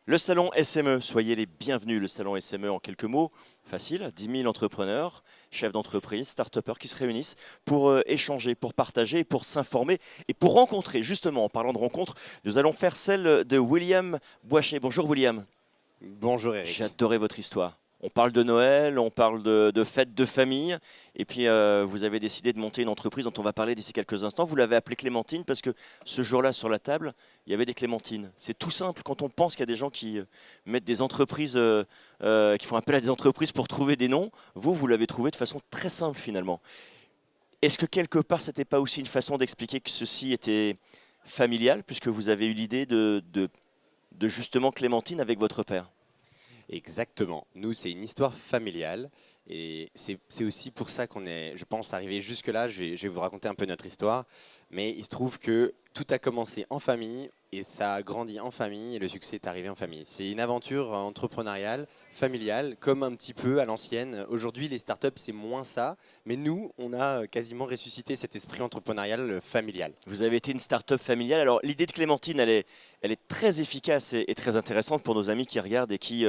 Le salon SME, soyez les bienvenus. Le salon SME, en quelques mots, facile, 10 000 entrepreneurs, chefs d'entreprise, start-upers qui se réunissent pour échanger, pour partager, pour s'informer et pour rencontrer. Justement, en parlant de rencontres, nous allons faire celle de William Boichet. Bonjour William. Bonjour J'ai Eric. adoré votre histoire. On parle de Noël, on parle de fêtes de famille, et puis vous avez décidé de monter une entreprise dont on va parler d'ici quelques instants. Vous l'avez appelée Clémentine parce que ce jour-là, sur la table, il y avait des clémentines. C'est tout simple quand on pense qu'il y a des gens qui mettent des entreprises, qui font appel à des entreprises pour trouver des noms. Vous l'avez trouvé de façon très simple finalement. Est-ce que quelque part, c'était pas aussi une façon d'expliquer que ceci était familial, puisque vous avez eu l'idée de justement Clémentine avec votre père? Exactement. Nous, c'est une histoire familiale et c'est aussi pour ça qu'on est, je pense, arrivé jusque-là. Je vais vous raconter un peu notre histoire, mais il se trouve que tout a commencé en famille et ça a grandi en famille et le succès est arrivé en famille. C'est une aventure entrepreneuriale, familiale, comme un petit peu à l'ancienne. Aujourd'hui, les startups, c'est moins ça, mais nous, on a quasiment ressuscité cet esprit entrepreneurial familial. Vous avez été une start-up familiale. Alors, l'idée de Clémentine, elle est très efficace et très intéressante pour nos amis qui regardent et qui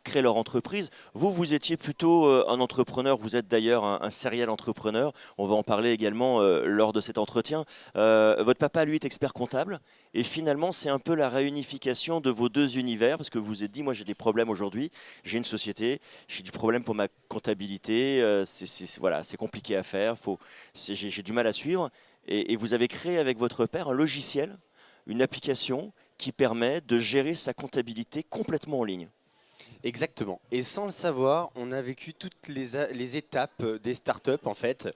créent leur entreprise. Vous étiez plutôt un entrepreneur. Vous êtes d'ailleurs un serial entrepreneur. On va en parler également lors de cet entretien. Votre papa, lui, est expert comptable. Et finalement, c'est un peu la réunification de vos deux univers parce que vous vous êtes dit, moi, j'ai des problèmes aujourd'hui. J'ai une société, j'ai du problème pour ma comptabilité. Voilà, c'est compliqué à faire. J'ai du mal à suivre. Et vous avez créé avec votre père un logiciel, une application qui permet de gérer sa comptabilité complètement en ligne. Exactement. Et sans le savoir, on a vécu toutes les étapes des startups, en fait,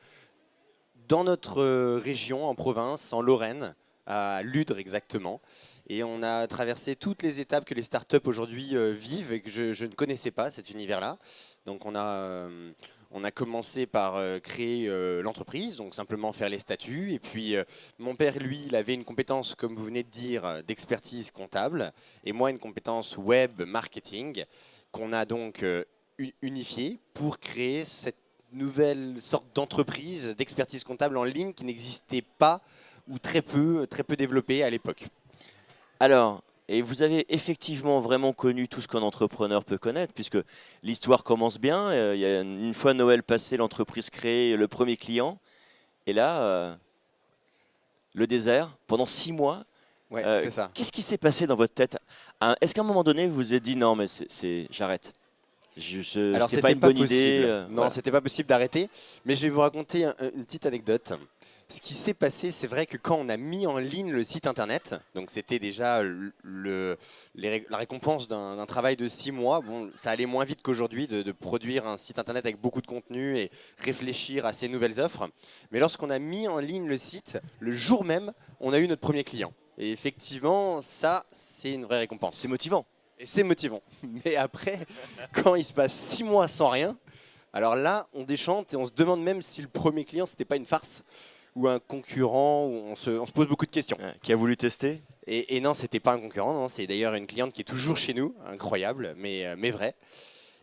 dans notre région, en province, en Lorraine, à Ludre exactement. Et on a traversé toutes les étapes que les startups aujourd'hui vivent et que je ne connaissais pas, cet univers-là. Donc on a commencé par créer l'entreprise, donc simplement faire les statuts. Et puis mon père, lui, il avait une compétence, comme vous venez de dire, d'expertise comptable. Et moi, une compétence web marketing, qu'on a donc unifiée pour créer cette nouvelle sorte d'entreprise d'expertise comptable en ligne qui n'existait pas ou très peu développée à l'époque. Alors, et vous avez effectivement vraiment connu tout ce qu'un entrepreneur peut connaître, puisque l'histoire commence bien. Il y a une fois Noël passé, l'entreprise crée le premier client. Et là, le désert, pendant 6 mois. Ouais, c'est ça. Qu'est-ce qui s'est passé dans votre tête? Est-ce qu'à un moment donné, vous vous êtes dit, non, mais j'arrête. Alors C'est pas c'était une pas bonne idée. possible. Non, Voilà. c'était pas possible d'arrêter. Mais je vais vous raconter une petite anecdote. Ce qui s'est passé, c'est vrai que quand on a mis en ligne le site internet, donc c'était déjà la récompense d'un travail de 6 mois. Bon, ça allait moins vite qu'aujourd'hui de produire un site internet avec beaucoup de contenu et réfléchir à ces nouvelles offres. Mais lorsqu'on a mis en ligne le site, le jour même, on a eu notre premier client. Et effectivement, ça, c'est une vraie récompense. C'est motivant. Et c'est motivant. Mais après, quand il se passe 6 mois sans rien, alors là, on déchante et on se demande même si le premier client, c'était pas une farce ou un concurrent, où on se pose beaucoup de questions. Qui a voulu tester? Et non, c'était pas un concurrent, non, c'est d'ailleurs une cliente qui est toujours chez nous, incroyable, mais vrai.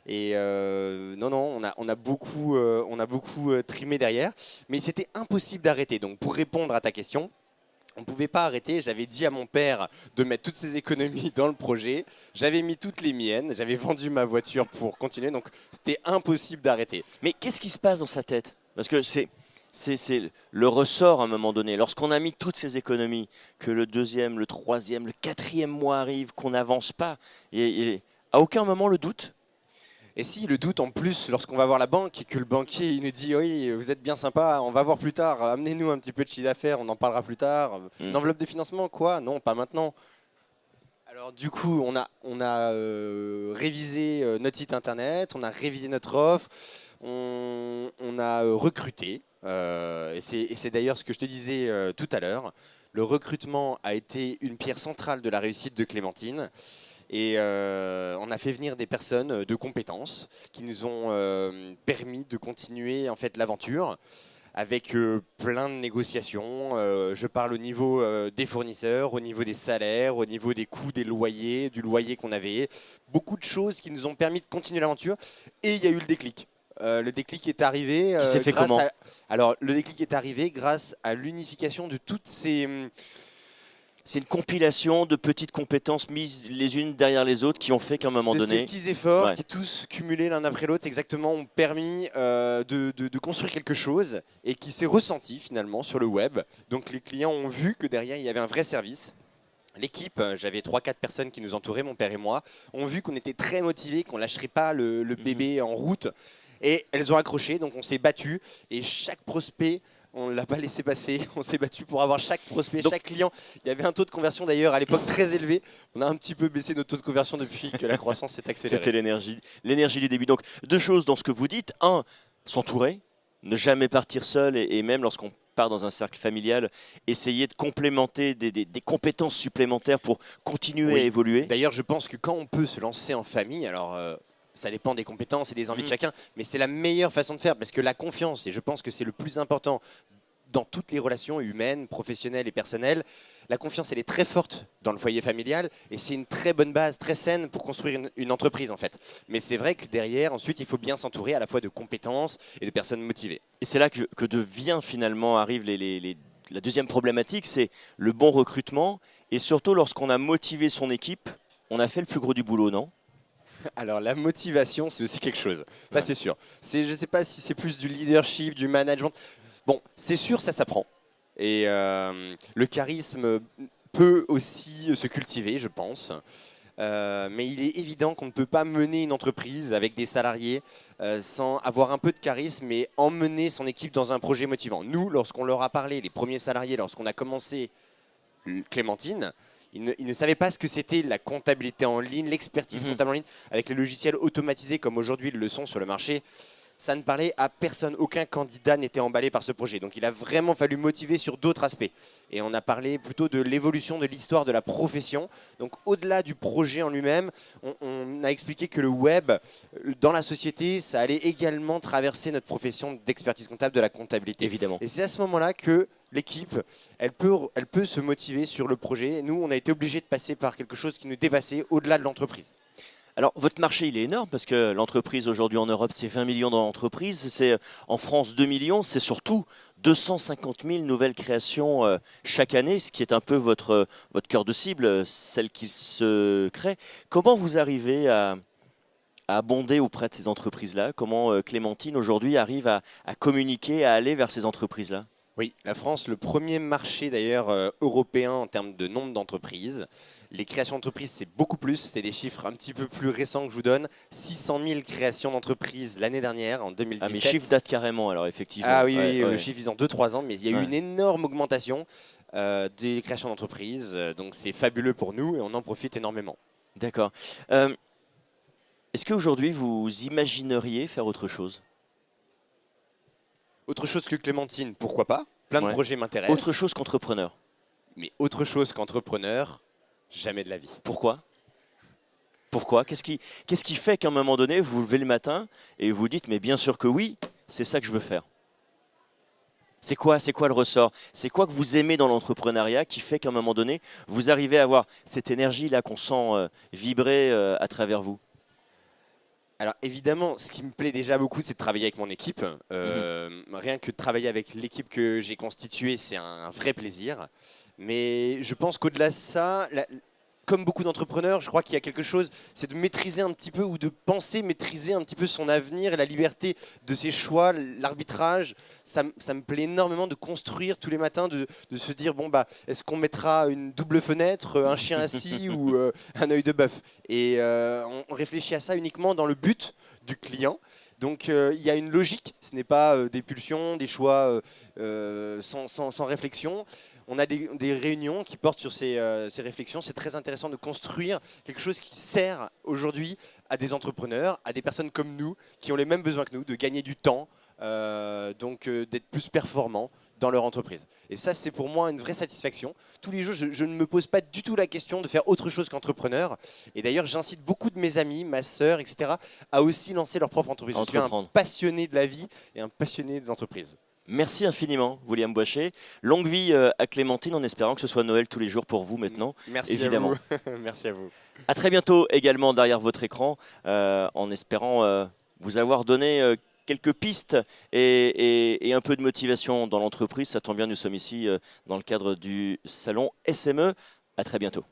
Et non, non, on a beaucoup trimé derrière, mais c'était impossible d'arrêter. Donc pour répondre à ta question, on ne pouvait pas arrêter. J'avais dit à mon père de mettre toutes ses économies dans le projet. J'avais mis toutes les miennes. J'avais vendu ma voiture pour continuer. Donc, c'était impossible d'arrêter. Mais qu'est-ce qui se passe dans sa tête? Parce que c'est le ressort à un moment donné. Lorsqu'on a mis toutes ces économies, que le deuxième, le troisième, le quatrième mois arrive, qu'on n'avance pas, et à aucun moment le doute. Et si le doute en plus, lorsqu'on va voir la banque et que le banquier il nous dit oui, vous êtes bien sympa, on va voir plus tard, amenez-nous un petit peu de chiffre d'affaires, on en parlera plus tard. Une enveloppe de financement, quoi? Non, pas maintenant. Alors du coup, on a révisé notre site internet, on a révisé notre offre, on a recruté. Et c'est d'ailleurs ce que je te disais tout à l'heure. Le recrutement a été une pierre centrale de la réussite de Clémentine. Et on a fait venir des personnes de compétences qui nous ont permis de continuer en fait l'aventure avec plein de négociations. Je parle au niveau des fournisseurs, au niveau des salaires, au niveau des coûts des loyers, du loyer qu'on avait. Beaucoup de choses qui nous ont permis de continuer l'aventure. Et il y a eu le déclic. Le déclic est arrivé Qui s'est fait comment? Alors, le déclic est arrivé grâce à l'unification de toutes ces C'est une compilation de petites compétences mises les unes derrière les autres qui ont fait qu'à un moment De ces donné... petits efforts Ouais. qui tous cumulés l'un après l'autre exactement ont permis de construire quelque chose et qui s'est ressenti finalement sur le web. Donc les clients ont vu que derrière il y avait un vrai service. L'équipe, j'avais 3-4 personnes qui nous entouraient, mon père et moi, ont vu qu'on était très motivés, qu'on lâcherait pas le bébé en route. Et elles ont accroché, donc on s'est battu. Et chaque prospect, on ne l'a pas laissé passer. On s'est battu pour avoir chaque prospect, Donc- chaque client. Il y avait un taux de conversion d'ailleurs à l'époque très élevé. On a un petit peu baissé notre taux de conversion depuis que la croissance s'est accélérée. C'était l'énergie du début. Donc, deux choses dans ce que vous dites. Un, s'entourer, ne jamais partir seul et même lorsqu'on part dans un cercle familial, essayer de complémenter des compétences supplémentaires pour continuer Oui. à évoluer. D'ailleurs, je pense que quand on peut se lancer en famille, alors ça dépend des compétences et des envies de chacun, mais c'est la meilleure façon de faire parce que la confiance, et je pense que c'est le plus important dans toutes les relations humaines, professionnelles et personnelles, la confiance, elle est très forte dans le foyer familial et c'est une très bonne base, très saine pour construire une entreprise en fait. Mais c'est vrai que derrière, ensuite, il faut bien s'entourer à la fois de compétences et de personnes motivées. Et c'est là que devient finalement, arrive la deuxième problématique, c'est le bon recrutement. Et surtout, lorsqu'on a motivé son équipe, on a fait le plus gros du boulot, non? Alors la motivation, c'est aussi quelque chose. Ça, c'est sûr. Je ne sais pas si c'est plus du leadership, du management. Bon, c'est sûr, ça s'apprend. Et le charisme peut aussi se cultiver, je pense. Mais il est évident qu'on ne peut pas mener une entreprise avec des salariés sans avoir un peu de charisme et emmener son équipe dans un projet motivant. Nous, lorsqu'on leur a parlé, les premiers salariés, lorsqu'on a commencé Clémentine, ils ne savaient pas ce que c'était la comptabilité en ligne, l'expertise comptable en ligne, avec les logiciels automatisés comme aujourd'hui ils le sont sur le marché. Ça ne parlait à personne, aucun candidat n'était emballé par ce projet. Donc il a vraiment fallu motiver sur d'autres aspects. Et on a parlé plutôt de l'évolution de l'histoire de la profession. Donc au-delà du projet en lui-même, on a expliqué que le web, dans la société, ça allait également traverser notre profession d'expertise comptable, de la comptabilité. Évidemment. Et c'est à ce moment-là que l'équipe, elle peut se motiver sur le projet. Nous, on a été obligés de passer par quelque chose qui nous dépassait au-delà de l'entreprise. Alors, votre marché, il est énorme parce que l'entreprise aujourd'hui en Europe, c'est 20 millions d'entreprises. C'est en France 2 millions. C'est surtout 250 000 nouvelles créations chaque année, ce qui est un peu votre cœur de cible, celle qui se crée. Comment vous arrivez à abonder auprès de ces entreprises-là? Comment Clémentine aujourd'hui arrive à communiquer, à aller vers ces entreprises-là? Oui, la France, le premier marché d'ailleurs européen en termes de nombre d'entreprises. Les créations d'entreprises, c'est beaucoup plus. C'est des chiffres un petit peu plus récents que je vous donne. 600 000 créations d'entreprises l'année dernière, en 2017. Ah, mes chiffres datent carrément, alors effectivement. Ah oui, Ouais, oui, ouais. le chiffre, ils ont 2-3 ans, mais il y a eu Ouais. une énorme augmentation des créations d'entreprises. Donc c'est fabuleux pour nous et on en profite énormément. D'accord. Est-ce qu'aujourd'hui, vous imagineriez faire autre chose? Autre chose que Clémentine, pourquoi pas? Plein de Ouais. projets m'intéressent. Autre chose qu'entrepreneur? Mais autre chose qu'entrepreneur, jamais de la vie. Pourquoi? Pourquoi? Qu'est-ce qui fait qu'à un moment donné, vous vous levez le matin et vous dites, mais bien sûr que oui, c'est ça que je veux faire? C'est quoi le ressort? C'est quoi que vous aimez dans l'entrepreneuriat qui fait qu'à un moment donné, vous arrivez à avoir cette énergie-là qu'on sent vibrer à travers vous? Alors évidemment, ce qui me plaît déjà beaucoup, c'est de travailler avec mon équipe. Rien que de travailler avec l'équipe que j'ai constituée, c'est un vrai plaisir. Mais je pense qu'au-delà de ça, comme beaucoup d'entrepreneurs, je crois qu'il y a quelque chose, c'est de maîtriser un petit peu ou de penser maîtriser un petit peu son avenir et la liberté de ses choix, l'arbitrage. Ça me plaît énormément de construire tous les matins, de se dire, bon, bah, est-ce qu'on mettra une double fenêtre, un chien assis ou un œil de bœuf? Et on réfléchit à ça uniquement dans le but du client. Donc il y a une logique, ce n'est pas des pulsions, des choix sans réflexion. On a des réunions qui portent sur ces réflexions. C'est très intéressant de construire quelque chose qui sert aujourd'hui à des entrepreneurs, à des personnes comme nous, qui ont les mêmes besoins que nous, de gagner du temps, donc d'être plus performants dans leur entreprise. Et ça, c'est pour moi une vraie satisfaction. Tous les jours, je ne me pose pas du tout la question de faire autre chose qu'entrepreneur. Et d'ailleurs, j'incite beaucoup de mes amis, ma sœur, etc., à aussi lancer leur propre entreprise. Je suis un passionné de la vie et un passionné de l'entreprise. Merci infiniment, William Boichet. Longue vie à Clémentine, en espérant que ce soit Noël tous les jours pour vous maintenant. Merci évidemment. à vous. Merci à vous. À très bientôt également derrière votre écran, en espérant vous avoir donné quelques pistes et un peu de motivation dans l'entreprise. Ça tombe bien, nous sommes ici dans le cadre du salon SME À très bientôt.